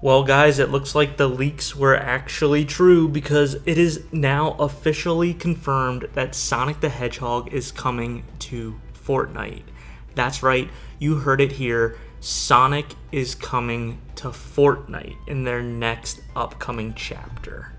Well, guys, it looks like the leaks were actually true because it is now officially confirmed that Sonic the Hedgehog is coming to Fortnite. That's right, you heard it here. Sonic is coming to Fortnite in their next upcoming chapter.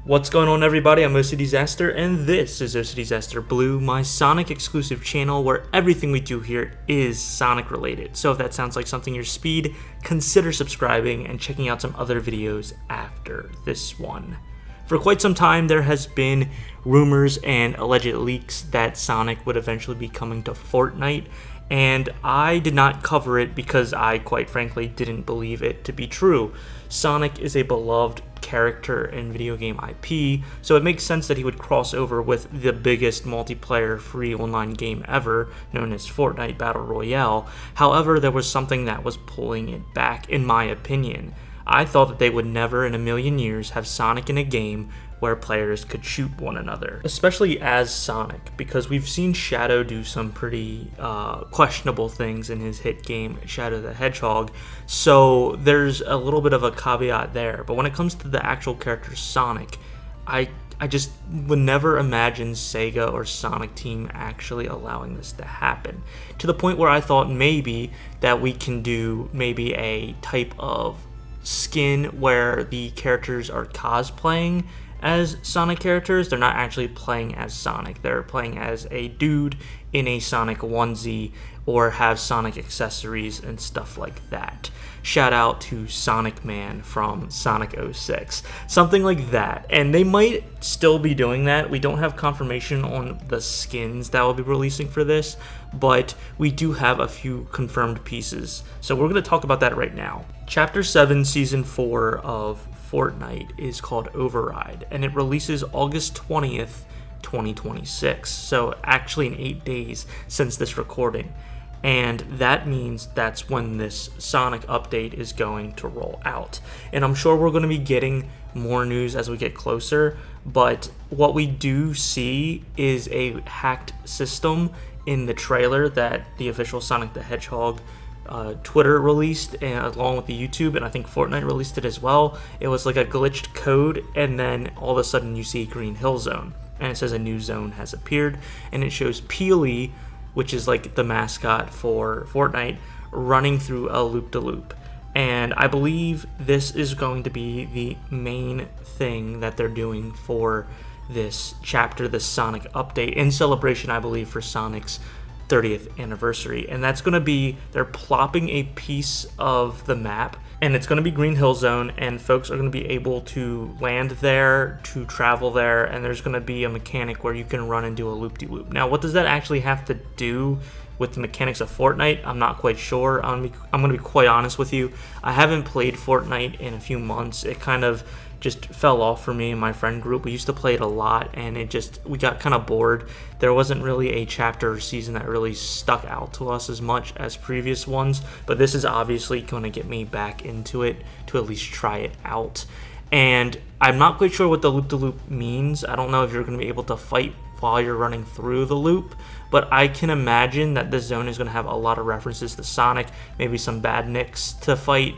What's going on, everybody? I'm OCDsaster, and this is OCDsaster Blue, my Sonic exclusive channel where everything we do here is Sonic related. So if that sounds like something your speed, consider subscribing and checking out some other videos after this one. For quite some time, there has been rumors and alleged leaks that Sonic would eventually be coming to Fortnite, and I did not cover it because I, quite frankly, didn't believe it to be true. Sonic is a beloved character in video game IP, so it makes sense that he would cross over with the biggest multiplayer free online game ever, known as Fortnite Battle Royale. However, there was something that was pulling it back, in my opinion. I thought that they would never in a million years have Sonic in a game where players could shoot one another, especially as Sonic, because we've seen Shadow do some pretty questionable things in his hit game, Shadow the Hedgehog, so there's a little bit of a caveat there. But when it comes to the actual character Sonic, I just would never imagine Sega or Sonic Team actually allowing this to happen, to the point where I thought maybe that we can do maybe a type of skin where the characters are cosplaying as Sonic characters. They're not actually playing as Sonic, they're playing as a dude in a Sonic onesie, or have Sonic accessories and stuff like that. Shout out to Sonic Man from Sonic 06, something like that. And they might still be doing that. We don't have confirmation on the skins that will be releasing for this, but we do have a few confirmed pieces, so we're going to talk about that right now. Chapter 7 Season 4 of Fortnite is called Override, and it releases August 20th, 2026, so actually in 8 days since this recording. And that means that's when this Sonic update is going to roll out. And I'm sure we're going to be getting more news as we get closer, but what we do see is a hacked system in the trailer that the official Sonic the Hedgehog Twitter released, and along with the YouTube, and I think Fortnite released it as well. It was like a glitched code, and then all of a sudden you see Green Hill Zone, and it says a new zone has appeared, and it shows Peely, which is like the mascot for Fortnite, running through a loop-de-loop. And I believe this is going to be the main thing that they're doing for this chapter, this Sonic update, in celebration, I believe, for Sonic's 30th anniversary. And that's going to be, they're plopping a piece of the map, and it's going to be Green Hill Zone, and folks are going to be able to land there, to travel there, and there's going to be a mechanic where you can run and do a loop-de-loop. Now, what does that actually have to do with the mechanics of Fortnite? I'm not quite sure. I'm going to be quite honest with you. I haven't played Fortnite in a few months. It kind of just fell off for me and my friend group. We used to play it a lot, and we got kind of bored. There wasn't really a chapter or season that really stuck out to us as much as previous ones, but this is obviously going to get me back into it to at least try it out. And I'm not quite sure what the loop-de-loop means. I don't know if you're going to be able to fight while you're running through the loop, but I can imagine that this zone is going to have a lot of references to Sonic, maybe some badniks to fight,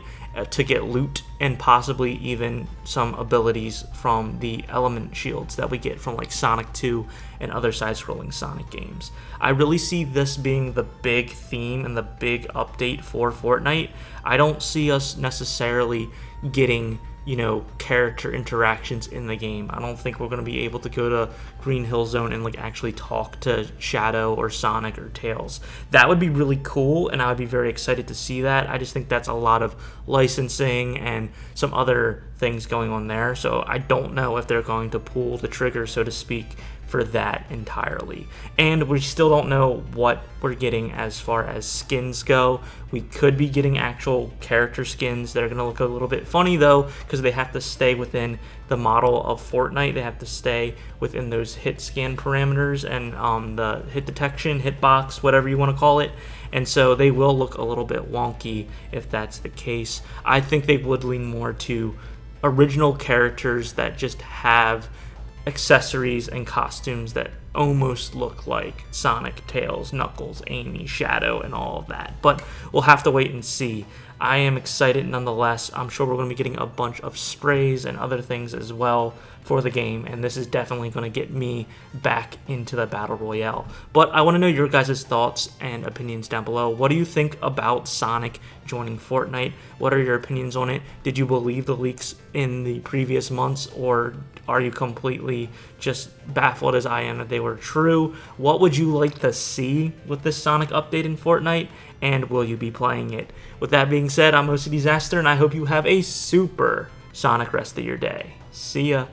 to get loot, and possibly even some abilities from the element shields that we get from like Sonic 2 and other side-scrolling Sonic games. I really see this being the big theme and the big update for Fortnite. I don't see us necessarily getting, you know, character interactions in the game. I don't think we're going to be able to go to Green Hill Zone and like actually talk to Shadow or Sonic or Tails. That would be really cool, and I would be very excited to see that. I just think that's a lot of licensing and some other things going on there, so I don't know if they're going to pull the trigger, so to speak, for that entirely. And we still don't know what we're getting as far as skins go. We could be getting actual character skins that are going to look a little bit funny though, because they have to stay within the model of Fortnite. They have to stay within those hit scan parameters and the hit detection, hitbox, whatever you want to call it. And so they will look a little bit wonky if that's the case. I think they would lean more to original characters that just have accessories and costumes that almost look like Sonic, Tails, Knuckles, Amy, Shadow, and all of that. But we'll have to wait and see. I am excited nonetheless. I'm sure we're going to be getting a bunch of sprays and other things as well for the game, and this is definitely going to get me back into the Battle Royale. But I want to know your guys' thoughts and opinions down below. What do you think about Sonic joining Fortnite? What are your opinions on it? Did you believe the leaks in the previous months, or are you completely just baffled as I am that they were true? What would you like to see with this Sonic update in Fortnite? And will you be playing it? With that being said, I'm OCDsaster, and I hope you have a super Sonic rest of your day. See ya.